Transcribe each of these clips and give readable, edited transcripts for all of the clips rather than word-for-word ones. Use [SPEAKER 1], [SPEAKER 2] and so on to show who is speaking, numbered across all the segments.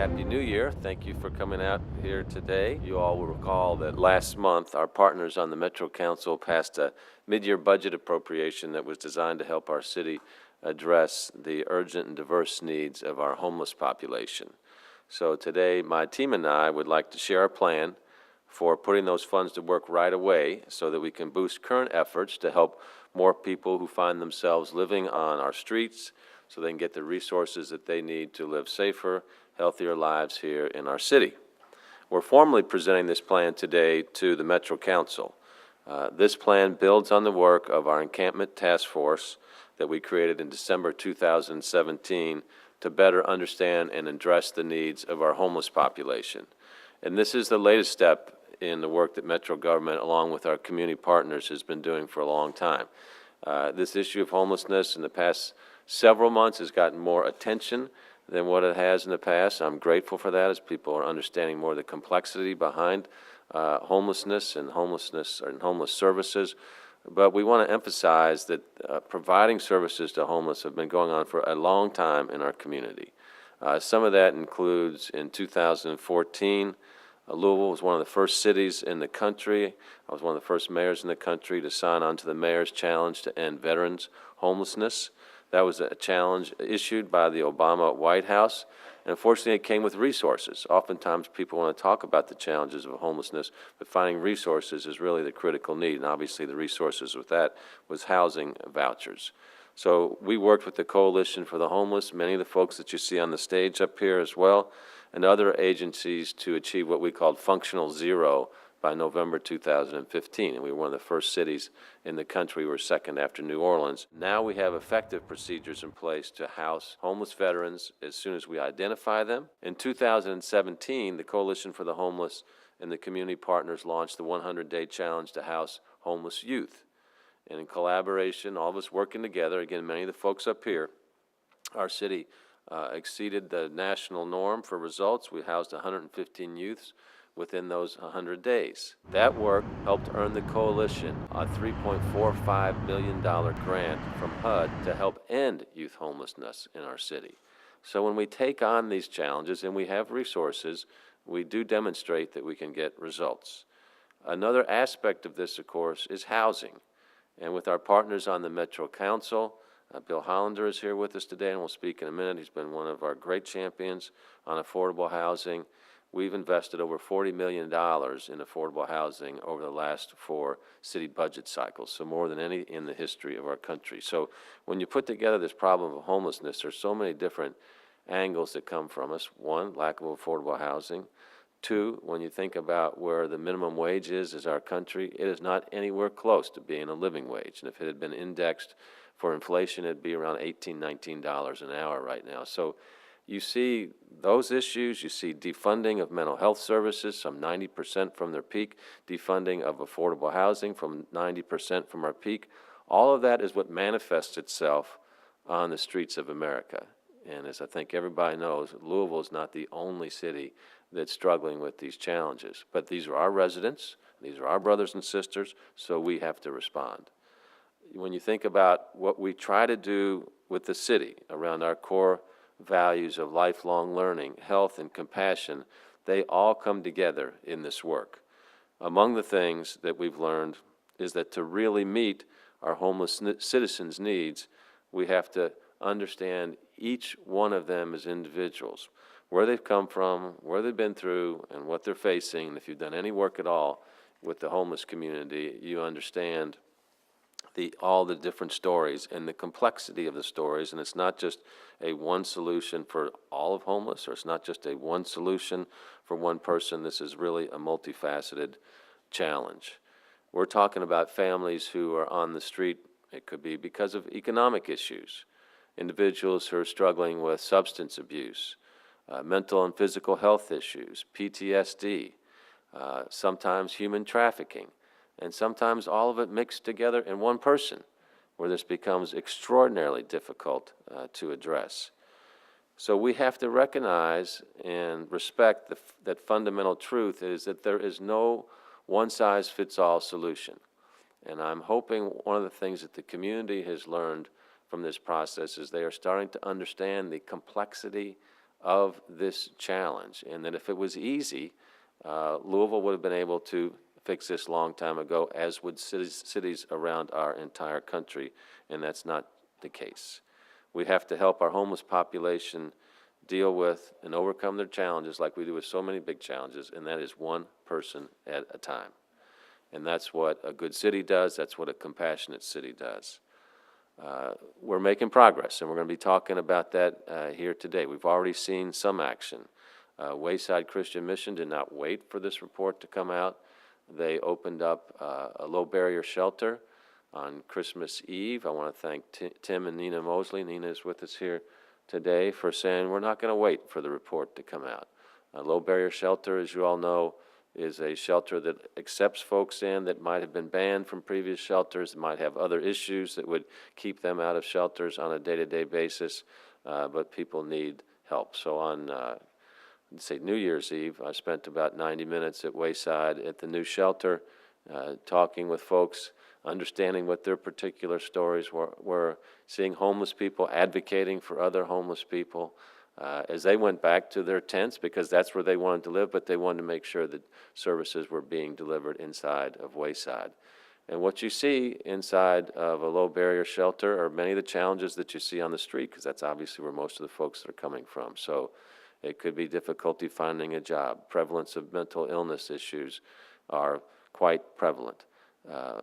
[SPEAKER 1] Happy New Year. Thank you for coming out here today. You all will recall that last month our partners on the Metro Council passed a mid-year budget appropriation that was designed to help our city address the urgent and diverse needs of our homeless population. So today my team and I would like to share our plan for putting those funds to work right away so that we can boost current efforts to help more people who find themselves living on our streets so they can get the resources that they need to live safer, healthier lives here in our city. We're formally presenting this plan today to the Metro Council. This plan builds on the work of our encampment task force that we created in December 2017 to better understand and address the needs of our homeless population. And this is the latest step in the work that Metro government, along with our community partners, has been doing for a long time. This issue of homelessness in the past several months has gotten more attention than what it has in the past. I'm grateful for that as people are understanding more of the complexity behind homelessness and homeless services. But we want to emphasize that providing services to homeless have been going on for a long time in our community. Some of that includes in 2014, Louisville was one of the first cities in the country. I was one of the first mayors in the country to sign on to the Mayor's Challenge to End Veterans Homelessness. That was a challenge issued by the Obama White House, and unfortunately it came with resources. Oftentimes people want to talk about the challenges of homelessness, but finding resources is really the critical need, and obviously the resources with that was housing vouchers. So we worked with the Coalition for the Homeless, many of the folks that you see on the stage up here as well, and other agencies to achieve what we called functional zero by November 2015, and we were one of the first cities in the country. We were second after New Orleans. Now we have effective procedures in place to house homeless veterans as soon as we identify them. In 2017, the Coalition for the Homeless and the community partners launched the 100-day challenge to house homeless youth. And in collaboration, all of us working together, again, many of the folks up here, our city exceeded the national norm for results. We housed 115 youths within those 100 days. That work helped earn the coalition a $3.45 million grant from HUD to help end youth homelessness in our city. So when we take on these challenges and we have resources, we do demonstrate that we can get results. Another aspect of this, of course, is housing. And with our partners on the Metro Council, Bill Hollander is here with us today and will speak in a minute. He's been one of our great champions on affordable housing. We've invested over $40 million in affordable housing over the last 4 city budget cycles, so more than any in the history of our country. So when you put together this problem of homelessness, there's so many different angles that come from us. One, lack of affordable housing. Two, when you think about where the minimum wage is our country, it is not anywhere close to being a living wage. And if it had been indexed for inflation, it'd be around $18, $19 an hour right now. So you see those issues, you see defunding of mental health services, some 90% from their peak, defunding of affordable housing from 90% from our peak. All of that is what manifests itself on the streets of America. And as I think everybody knows, Louisville is not the only city that's struggling with these challenges. But these are our residents, these are our brothers and sisters, so we have to respond. When you think about what we try to do with the city around our core values of lifelong learning, health, and compassion, they all come together in this work. Among the things that we've learned is that to really meet our homeless citizens' needs, we have to understand each one of them as individuals, where they've come from, where they've been through, and what they're facing. And if you've done any work at all with the homeless community, you understand all the different stories and the complexity of the stories, and it's not just a one solution for all of homeless, or it's not just a one solution for one person. This is really a multifaceted challenge. We're talking about families who are on the street. It could be because of economic issues, individuals who are struggling with substance abuse, mental and physical health issues, PTSD, sometimes human trafficking, and sometimes all of it mixed together in one person, where this becomes extraordinarily difficult to address. So we have to recognize and respect that fundamental truth is that there is no one-size-fits-all solution. And I'm hoping one of the things that the community has learned from this process is they are starting to understand the complexity of this challenge, and that if it was easy, Louisville would have been able to fix this long time ago, as would cities around our entire country, and that's not the case. We have to help our homeless population deal with and overcome their challenges like we do with so many big challenges, and that is one person at a time. And that's what a good city does. That's what a compassionate city does. We're making progress, and we're going to be talking about that here today. We've already seen some action. Wayside Christian Mission did not wait for this report to come out. They opened up a low-barrier shelter on Christmas Eve. I want to thank Tim and Nina Mosley. Nina is with us here today for saying we're not going to wait for the report to come out. A low-barrier shelter, as you all know, is a shelter that accepts folks in that might have been banned from previous shelters, that might have other issues that would keep them out of shelters on a day-to-day basis, but people need help. So on, say, New Year's Eve, I spent about 90 minutes at Wayside at the new shelter, talking with folks, understanding what their particular stories were, seeing homeless people advocating for other homeless people, as they went back to their tents, because that's where they wanted to live, but they wanted to make sure that services were being delivered inside of Wayside. And what you see inside of a low-barrier shelter are many of the challenges that you see on the street, because that's obviously where most of the folks are coming from. So it could be difficulty finding a job. Prevalence of mental illness issues are quite prevalent.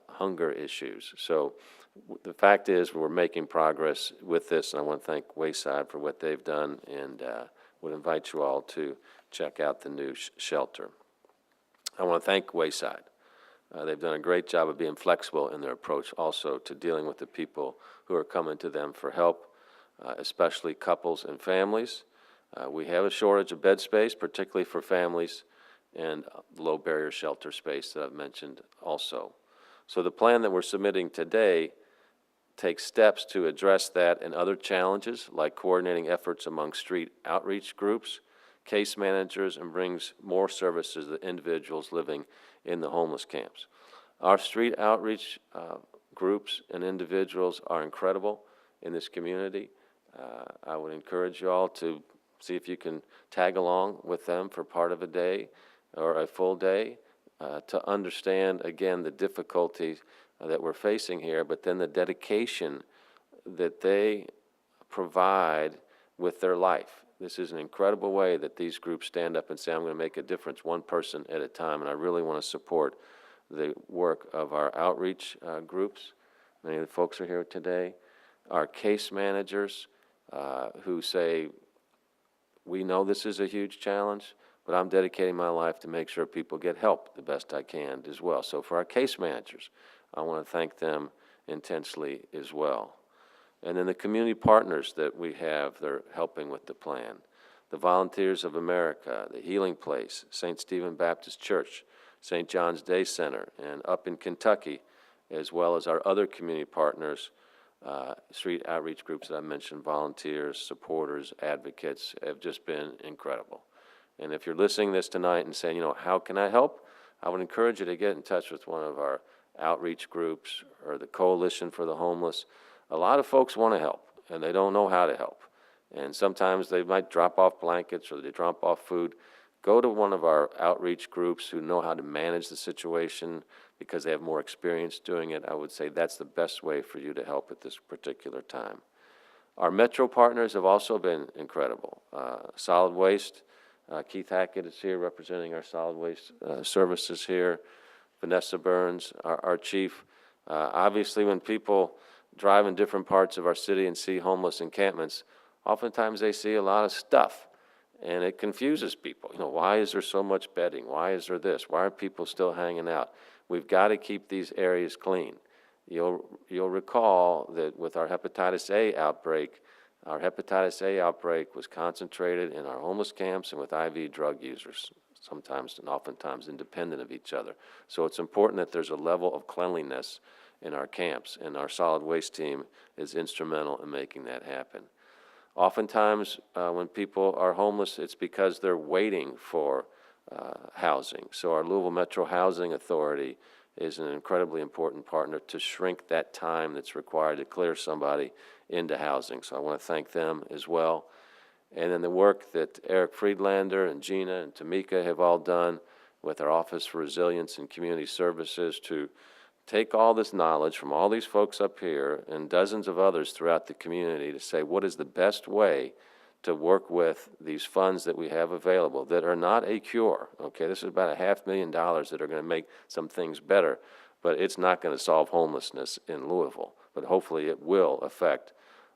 [SPEAKER 1] Hunger issues. So the fact is we're making progress with this, and I want to thank Wayside for what they've done, and would invite you all to check out the new shelter. I want to thank Wayside. They've done a great job of being flexible in their approach also to dealing with the people who are coming to them for help, especially couples and families. We have a shortage of bed space, particularly for families, and low barrier shelter space that I've mentioned also. So the plan that we're submitting today takes steps to address that and other challenges, like coordinating efforts among street outreach groups, case managers, and brings more services to individuals living in the homeless camps. Our street outreach groups and individuals are incredible in this community. I would encourage you all to see if you can tag along with them for part of a day or a full day, to understand, again, the difficulties that we're facing here, but then the dedication that they provide with their life. This is an incredible way that these groups stand up and say, I'm going to make a difference one person at a time, and I really want to support the work of our outreach groups. Many of the folks are here today. Our case managers who say, we know this is a huge challenge, but I'm dedicating my life to make sure people get help the best I can as well. So for our case managers, I want to thank them intensely as well. And then the community partners that we have, they're helping with the plan. The Volunteers of America, the Healing Place, St. Stephen Baptist Church, St. John's Day Center, and up in Kentucky, as well as our other community partners, street outreach groups that I mentioned, volunteers, supporters, advocates, have just been incredible. And if you're listening to this tonight and saying, how can I help? I would encourage you to get in touch with one of our outreach groups or the Coalition for the Homeless. A lot of folks want to help, and they don't know how to help. And sometimes they might drop off blankets or they drop off food. Go to one of our outreach groups who know how to manage the situation because they have more experience doing it. I would say that's the best way for you to help at this particular time. Our Metro partners have also been incredible. Solid Waste, Keith Hackett is here representing our solid waste services here. Vanessa Burns, our chief. Obviously, when people drive in different parts of our city and see homeless encampments, oftentimes they see a lot of stuff, and it confuses people. Why is there so much bedding? Why is there this? Why are people still hanging out? We've got to keep these areas clean. You'll recall that with our hepatitis A outbreak was concentrated in our homeless camps and with IV drug users, sometimes and oftentimes independent of each other. So it's important that there's a level of cleanliness in our camps, and our solid waste team is instrumental in making that happen. Oftentimes, when people are homeless, it's because they're waiting for housing. So our Louisville Metro Housing Authority is an incredibly important partner to shrink that time that's required to clear somebody into housing. So I want to thank them as well. And then the work that Eric Friedlander and Gina and Tamika have all done with our Office for Resilience and Community Services to take all this knowledge from all these folks up here and dozens of others throughout the community to say what is the best way to work with these funds that we have available that are not a cure, okay? This is about $500,000 that are going to make some things better, but it's not going to solve homelessness in Louisville. But hopefully it will affect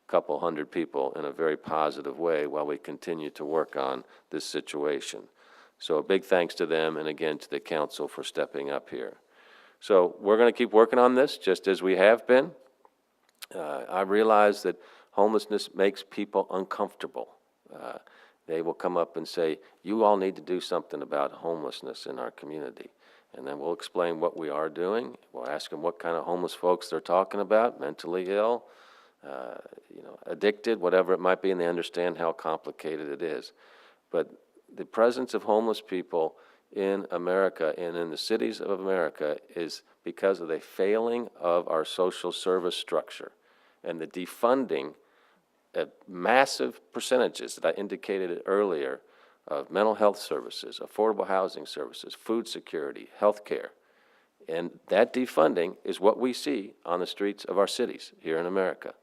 [SPEAKER 1] a couple hundred people in a very positive way while we continue to work on this situation. So a big thanks to them and again to the council for stepping up here. So we're going to keep working on this just as we have been. I realize that homelessness makes people uncomfortable. They will come up and say, you all need to do something about homelessness in our community. And then we'll explain what we are doing. We'll ask them what kind of homeless folks they're talking about, mentally ill, addicted, whatever it might be, and they understand how complicated it is. But the presence of homeless people in America and in the cities of America is because of the failing of our social service structure and the defunding at massive percentages that I indicated earlier of mental health services, affordable housing services, food security, health care. And that defunding is what we see on the streets of our cities here in America.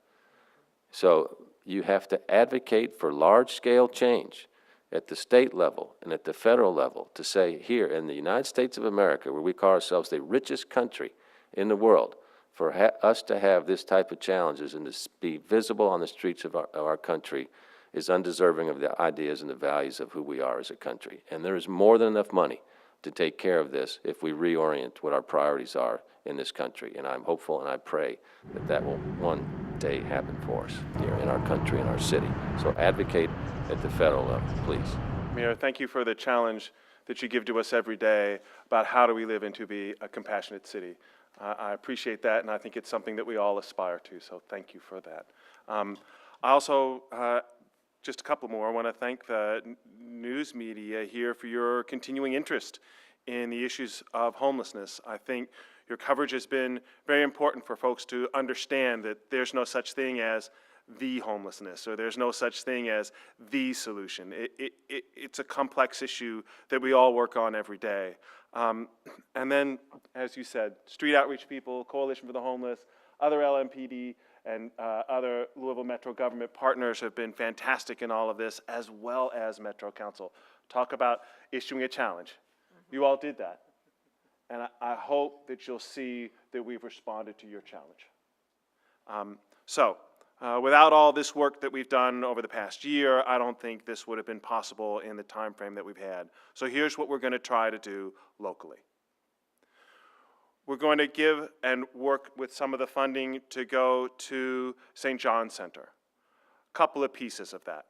[SPEAKER 1] So you have to advocate for large-scale change at the state level and at the federal level to say here in the United States of America, where we call ourselves the richest country in the world, for us to have this type of challenges and to be visible on the streets of our country is undeserving of the ideas and the values of who we are as a country. And there is more than enough money to take care of this if we reorient what our priorities are in this country. And I'm hopeful and I pray that that will one day happen for us here in our country and our city. So advocate at the federal level, please.
[SPEAKER 2] Mayor, thank you for the challenge that you give to us every day about how do we live and to be a compassionate city. I appreciate that, and I think it's something that we all aspire to, so thank you for that. I also, just a couple more, I want to thank the news media here for your continuing interest in the issues of homelessness. I think your coverage has been very important for folks to understand that there's no such thing as the homelessness, or there's no such thing as the solution. It's a complex issue that we all work on every day. And then, as you said, street outreach people, Coalition for the Homeless, other LMPD, and other Louisville Metro government partners have been fantastic in all of this, as well as Metro Council. Talk about issuing a challenge. You all did that. And I hope that you'll see that we've responded to your challenge. Without all this work that we've done over the past year, I don't think this would have been possible in the time frame that we've had. So here's what we're going to try to do locally. We're going to give and work with some of the funding to go to St. John's Center. A couple of pieces of that.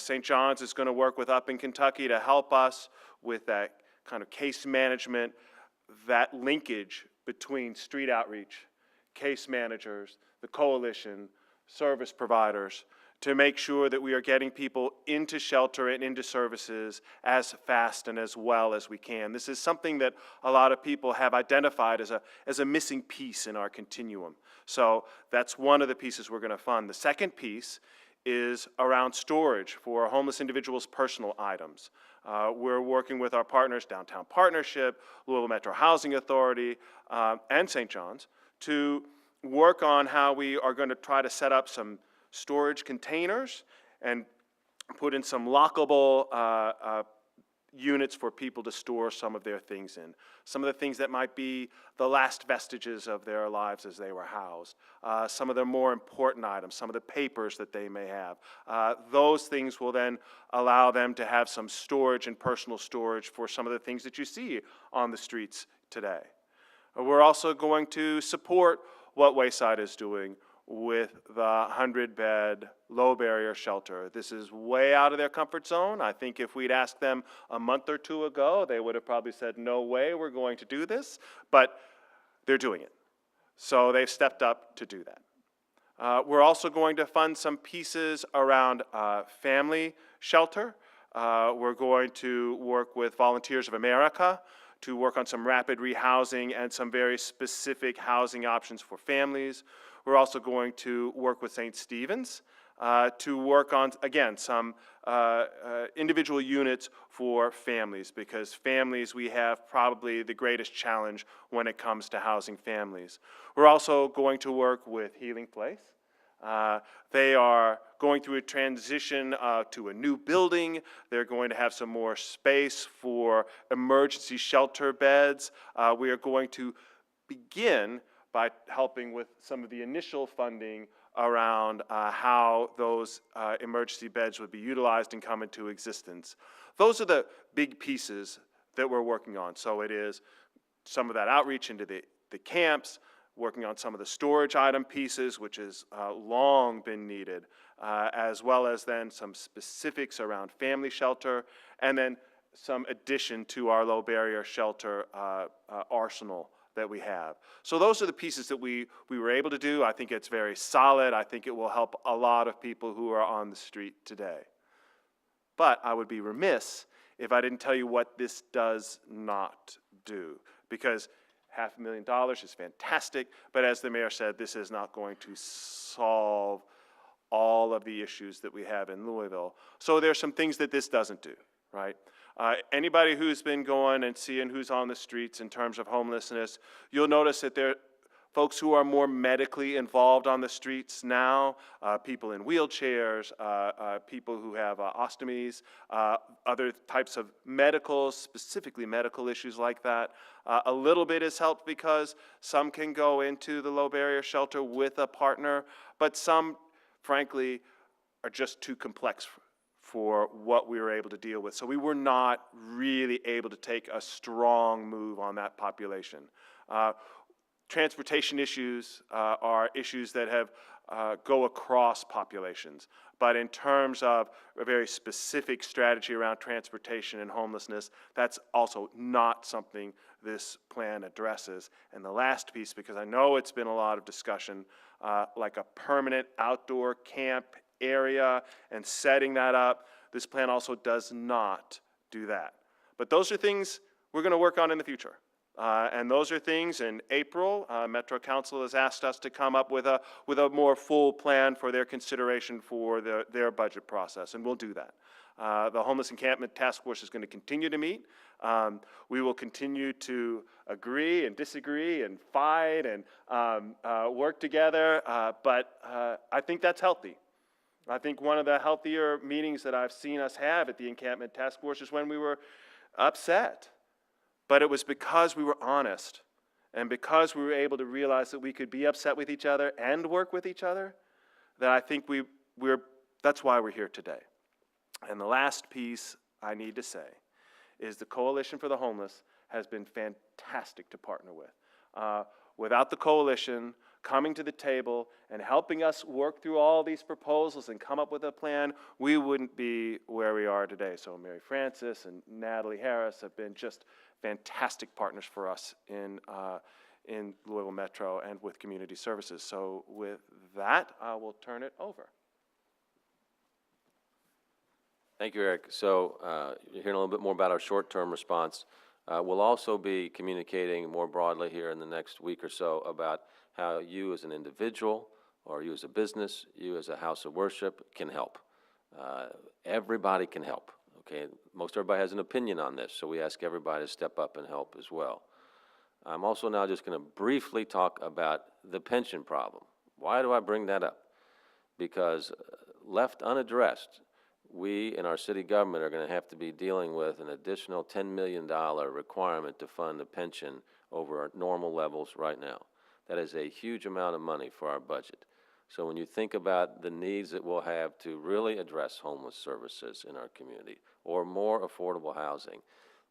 [SPEAKER 2] St. John's is going to work with up in Kentucky to help us with that kind of case management, that linkage between street outreach, case managers, the coalition, service providers, to make sure that we are getting people into shelter and into services as fast and as well as we can. This is something that a lot of people have identified as a missing piece in our continuum. So that's one of the pieces we're going to fund. The second piece is around storage for homeless individuals' personal items. We're working with our partners, Downtown Partnership, Louisville Metro Housing Authority, and St. John's, to work on how we are going to try to set up some storage containers and put in some lockable units for people to store some of their things in. Some of the things that might be the last vestiges of their lives as they were housed. Some of the more important items, some of the papers that they may have. Those things will then allow them to have some storage and personal storage for some of the things that you see on the streets today. We're also going to support what Wayside is doing with the 100-bed low-barrier shelter. This is way out of their comfort zone. I think if we'd asked them a month or two ago, they would have probably said, no way, we're going to do this, but they're doing it. So they've stepped up to do that. We're also going to fund some pieces around family shelter. We're going to work with Volunteers of America to work on some rapid rehousing and some very specific housing options for families. We're also going to work with St. Stephen's to work on, again, some individual units for families, because families, we have probably the greatest challenge when it comes to housing families. We're also going to work with Healing Place. They are going through a transition to a new building. They're going to have some more space for emergency shelter beds. We are going to begin by helping with some of the initial funding around how those emergency beds would be utilized and come into existence. Those are the big pieces that we're working on. So it is some of that outreach into the camps, working on some of the storage item pieces, which has long been needed, as well as then some specifics around family shelter, and then some addition to our low barrier shelter arsenal that we have. So those are the pieces that we were able to do. I think it's very solid. I think it will help a lot of people who are on the street today. But I would be remiss if I didn't tell you what this does not do, because $500,000 is fantastic, but as the mayor said, this is not going to solve all of the issues that we have in Louisville. So there's some things that this doesn't do, right? Anybody who's been going and seeing who's on the streets in terms of homelessness, you'll notice that there are folks who are more medically involved on the streets now, people in wheelchairs, people who have ostomies, other types of medicals, specifically medical issues like that. A little bit is helped because some can go into the low barrier shelter with a partner, but some, frankly, are just too complex for what we were able to deal with. So we were not really able to take a strong move on that population. Transportation issues are issues that have go across populations. But in terms of a very specific strategy around transportation and homelessness, that's also not something this plan addresses. And the last piece, because I know it's been a lot of discussion, like a permanent outdoor camp area and setting that up, this plan also does not do that. But those are things we're going to work on in the future. And those are things in April, Metro Council has asked us to come up with a more full plan for their consideration for their budget process, and we'll do that. The Homeless Encampment Task Force is going to continue to meet. We will continue to agree and disagree and fight and work together, but I think that's healthy. I think one of the healthier meetings that I've seen us have at the Encampment Task Force is when we were upset. But it was because we were honest and because we were able to realize that we could be upset with each other and work with each other, that I think that's why we're here today. And the last piece I need to say is the Coalition for the Homeless has been fantastic to partner with. Without the coalition coming to the table and helping us work through all these proposals and come up with a plan, we wouldn't be where we are today. So Mary Francis and Natalie Harris have been just fantastic partners for us in Louisville Metro and with community services. So with that, I will turn it over.
[SPEAKER 1] Thank you, Eric. So you're hearing a little bit more about our short-term response. We'll also be communicating more broadly here in the next week or so about how you as an individual or you as a business, you as a house of worship can help. Everybody can help, okay? Most everybody has an opinion on this, so we ask everybody to step up and help as well. I'm also now just going to briefly talk about the pension problem. Why do I bring that up? Because left unaddressed, we in our city government are going to have to be dealing with an additional $10 million requirement to fund the pension over our normal levels right now. That is a huge amount of money for our budget. So when you think about the needs that we'll have to really address homeless services in our community or more affordable housing,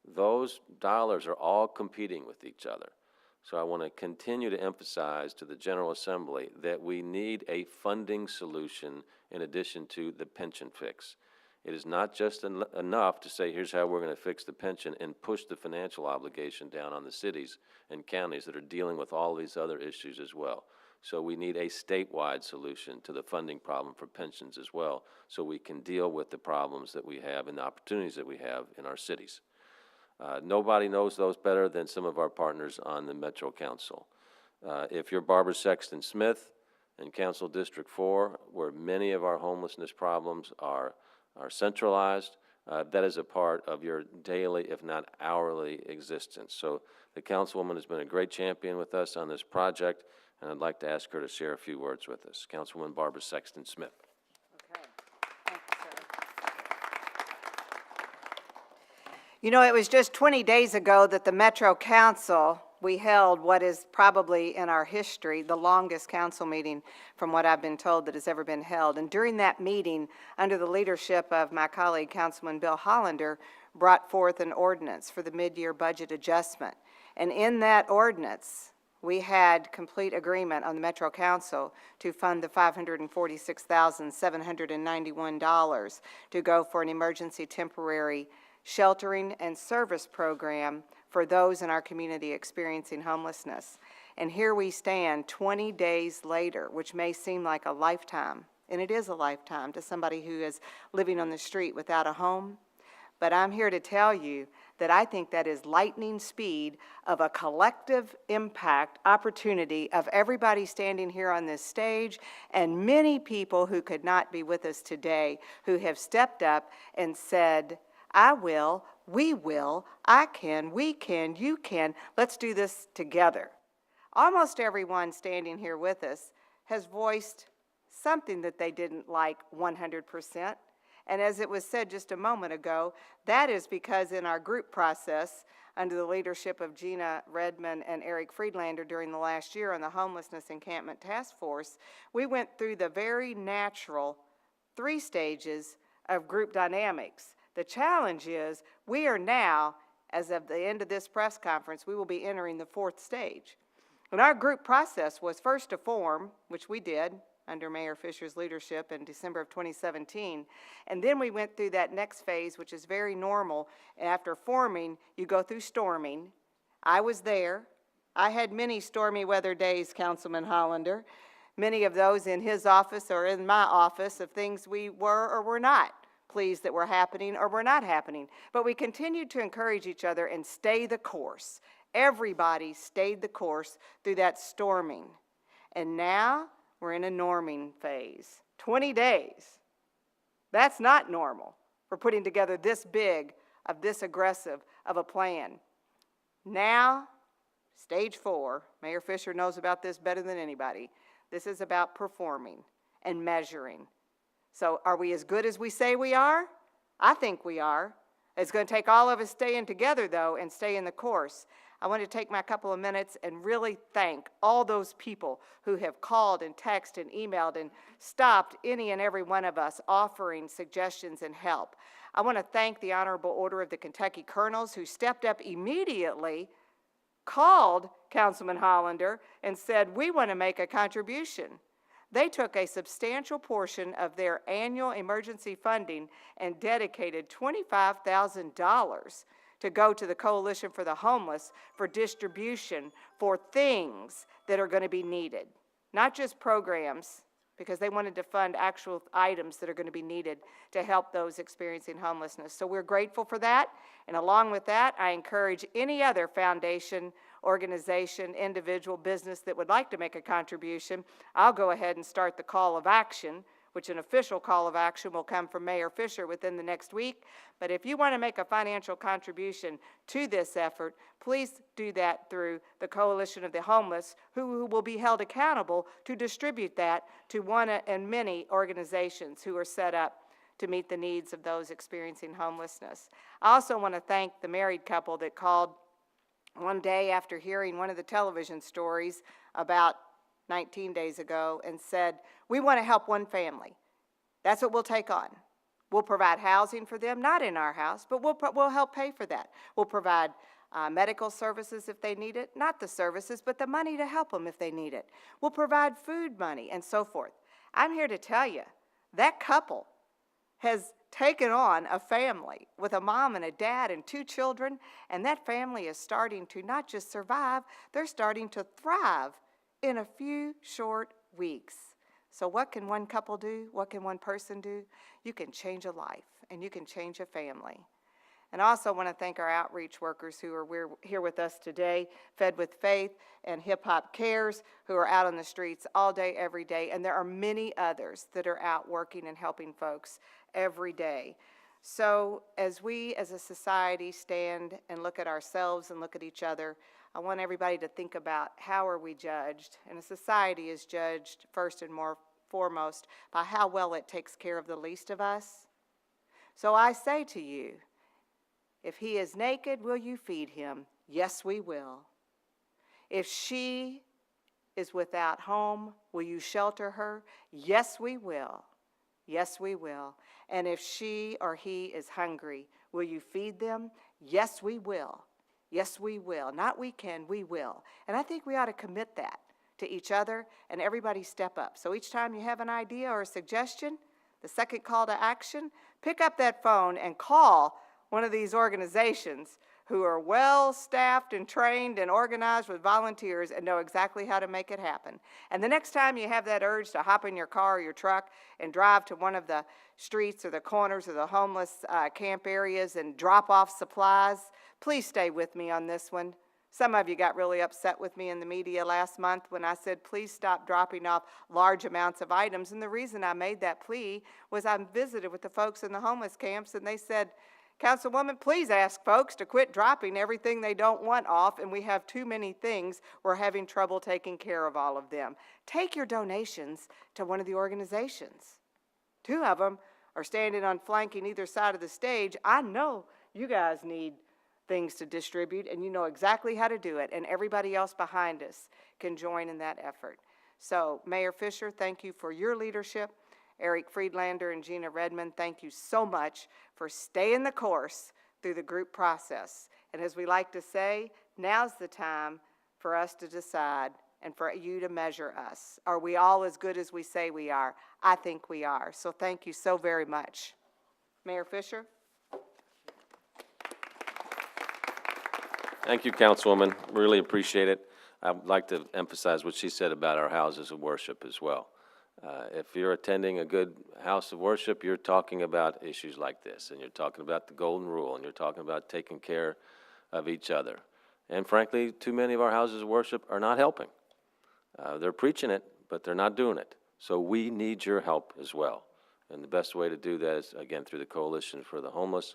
[SPEAKER 1] those dollars are all competing with each other. So I want to continue to emphasize to the General Assembly that we need a funding solution in addition to the pension fix. It is not just enough to say, here's how we're going to fix the pension and push the financial obligation down on the cities and counties that are dealing with all these other issues as well. So we need a statewide solution to the funding problem for pensions as well, so we can deal with the problems that we have and the opportunities that we have in our cities. Nobody knows those better than some of our partners on the Metro Council. If you're Barbara Sexton Smith, and Council District 4, where many of our homelessness problems are centralized. That is a part of your daily, if not hourly, existence. So the Councilwoman has been a great champion with us on this project, and I'd like to ask her to share a few words with us. Councilwoman Barbara Sexton Smith.
[SPEAKER 3] Okay. Thank you, sir. You know, it was just 20 days ago that the Metro Council, we held what is probably in our history the longest council meeting, from what I've been told, that has ever been held. And during that meeting, under the leadership of my colleague, Councilman Bill Hollander, brought forth an ordinance for the mid-year budget adjustment. And in that ordinance, we had complete agreement on the Metro Council to fund the $546,791 to go for an emergency temporary sheltering and service program for those in our community experiencing homelessness. And here we stand 20 days later, which may seem like a lifetime, and it is a lifetime to somebody who is living on the street without a home. But I'm here to tell you that I think that is lightning speed of a collective impact opportunity of everybody standing here on this stage and many people who could not be with us today who have stepped up and said, I will, we will, I can, we can, you can, let's do this together. Almost everyone standing here with us has voiced something that they didn't like 100%. And as it was said just a moment ago, that is because in our group process, under the leadership of Gina Redmond and Eric Friedlander during the last year on the Homelessness Encampment Task Force, we went through the very natural 3 stages of group dynamics. The challenge is we are now, as of the end of this press conference, we will be entering the 4th stage. And our group process was first to form, which we did under Mayor Fisher's leadership in December of 2017. And then we went through that next phase, which is very normal. After forming, you go through storming. I was there. I had many stormy weather days, Councilman Hollander, many of those in his office or in my office of things we were or were not pleased that were happening or were not happening. But we continued to encourage each other and stay the course. Everybody stayed the course through that storming. And now we're in a norming phase. 20 days. That's not normal for putting together this big, of this aggressive of a plan. Now, stage 4, Mayor Fisher knows about this better than anybody. This is about performing and measuring. So are we as good as we say we are? I think we are. It's going to take all of us staying together, though, and stay in the course. I want to take my couple of minutes and really thank all those people who have called and texted and emailed and stopped any and every one of us offering suggestions and help. I want to thank the Honorable Order of the Kentucky Colonels who stepped up immediately, called Councilman Hollander, and said, we want to make a contribution. They took a substantial portion of their annual emergency funding and dedicated $25,000 to go to the Coalition for the Homeless for distribution for things that are going to be needed. Not just programs, because they wanted to fund actual items that are going to be needed to help those experiencing homelessness. So we're grateful for that. And along with that, I encourage any other foundation, organization, individual, business that would like to make a contribution. I'll go ahead and start the call of action, which an official call of action will come from Mayor Fisher within the next week. But if you want to make a financial contribution to this effort, please do that through the Coalition of the Homeless, who will be held accountable to distribute that to one and many organizations who are set up to meet the needs of those experiencing homelessness. I also want to thank the married couple that called one day after hearing one of the television stories about 19 days ago and said, we want to help one family. That's what we'll take on. We'll provide housing for them, not in our house, but we'll help pay for that. We'll provide medical services if they need it, not the services, but the money to help them if they need it. We'll provide food money and so forth. I'm here to tell you, that couple has taken on a family with a mom and a dad and 2 children, and that family is starting to not just survive, they're starting to thrive in a few short weeks. So what can one couple do? What can one person do? You can change a life, and you can change a family. And I also want to thank our outreach workers who are here with us today, Fed with Faith and Hip Hop Cares, who are out on the streets all day, every day. And there are many others that are out working and helping folks every day. So as we as a society stand and look at ourselves and look at each other, I want everybody to think about how are we judged. And a society is judged first and foremost by how well it takes care of the least of us. So I say to you, if he is naked, will you feed him? Yes, we will. If she is without home, will you shelter her? Yes, we will. Yes, we will. And if she or he is hungry, will you feed them? Yes, we will. Yes, we will. Not we can, we will. And I think we ought to commit that to each other and everybody step up. So each time you have an idea or a suggestion, the second call to action, pick up that phone and call one of these organizations who are well-staffed and trained and organized with volunteers and know exactly how to make it happen. And the next time you have that urge to hop in your car or your truck and drive to one of the streets or the corners of the homeless camp areas and drop off supplies, please stay with me on this one. Some of you got really upset with me in the media last month when I said, please stop dropping off large amounts of items. And the reason I made that plea was I visited with the folks in the homeless camps and they said, Councilwoman, please ask folks to quit dropping everything they don't want off, and we have too many things. We're having trouble taking care of all of them. Take your donations to one of the organizations. Two of them are standing on flanking either side of the stage. I know you guys need things to distribute, and you know exactly how to do it, and everybody else behind us can join in that effort. So, Mayor Fisher, thank you for your leadership. Eric Friedlander and Gina Redmond, thank you so much for staying the course through the group process. And as we like to say, now's the time for us to decide and for you to measure us. Are we all as good as we say we are? I think we are. So thank you so very much. Mayor Fisher?
[SPEAKER 1] Thank you, Councilwoman. Really appreciate it. I'd like to emphasize what she said about our houses of worship as well. If you're attending a good house of worship, you're talking about issues like this, and you're talking about the golden rule, and you're talking about taking care of each other. And frankly, too many of our houses of worship are not helping. They're preaching it, but they're not doing it. So we need your help as well. And the best way to do that is, again, through the Coalition for the Homeless.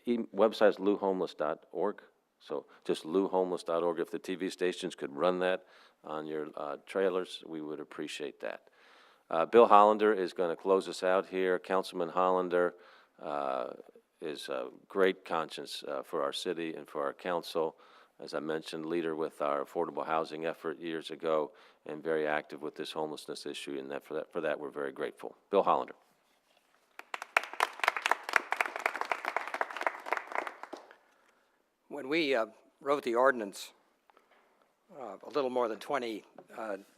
[SPEAKER 1] Website is louhomeless.org. So just louhomeless.org. If the TV stations could run that on your trailers, we would appreciate that. Bill Hollander is going to close us out here. Councilman Hollander is a great conscience for our city and for our council. As I mentioned, leader with our affordable housing effort years ago and very active with this homelessness issue, and for that we're very grateful. Bill Hollander.
[SPEAKER 4] When we wrote the ordinance a little more than 20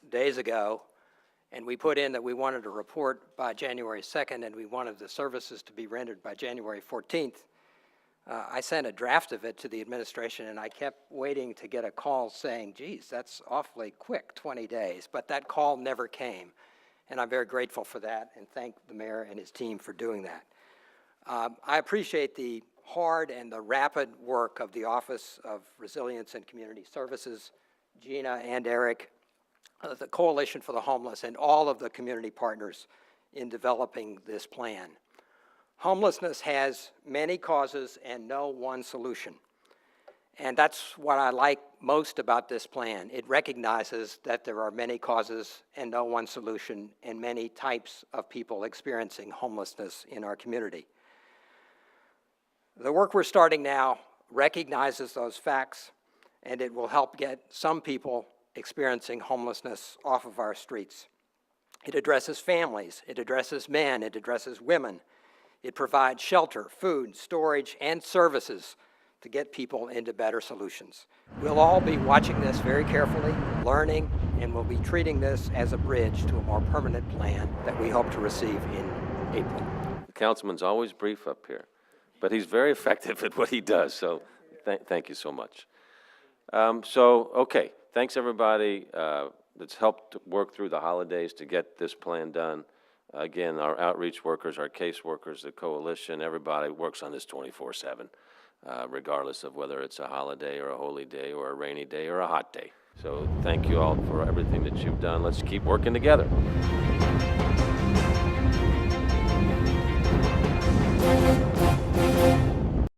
[SPEAKER 4] days ago, and we put in that we wanted a report by January 2nd and we wanted the services to be rendered by January 14th, I sent a draft of it to the administration, and I kept waiting to get a call saying, geez, that's awfully quick, 20 days. But that call never came, and I'm very grateful for that and thank the mayor and his team for doing that. I appreciate the hard and the rapid work of the Office of Resilience and Community Services, Gina and Eric, the Coalition for the Homeless, and all of the community partners in developing this plan. Homelessness has many causes and no one solution. And that's what I like most about this plan. It recognizes that there are many causes and no one solution and many types of people experiencing homelessness in our community. The work we're starting now recognizes those facts, and it will help get some people experiencing homelessness off of our streets. It addresses families, it addresses men, it addresses women. It provides shelter, food, storage, and services to get people into better solutions. We'll all be watching this very carefully, learning, and we'll be treating this as a bridge to a more permanent plan that we hope to receive in April.
[SPEAKER 1] The councilman's always brief up here, but he's very effective at what he does, so thank you so much. Okay, thanks everybody that's helped work through the holidays to get this plan done. Again, our outreach workers, our case workers, the coalition, everybody works on this 24/7, regardless of whether it's a holiday or a holy day or a rainy day or a hot day. So thank you all for everything that you've done. Let's keep working together.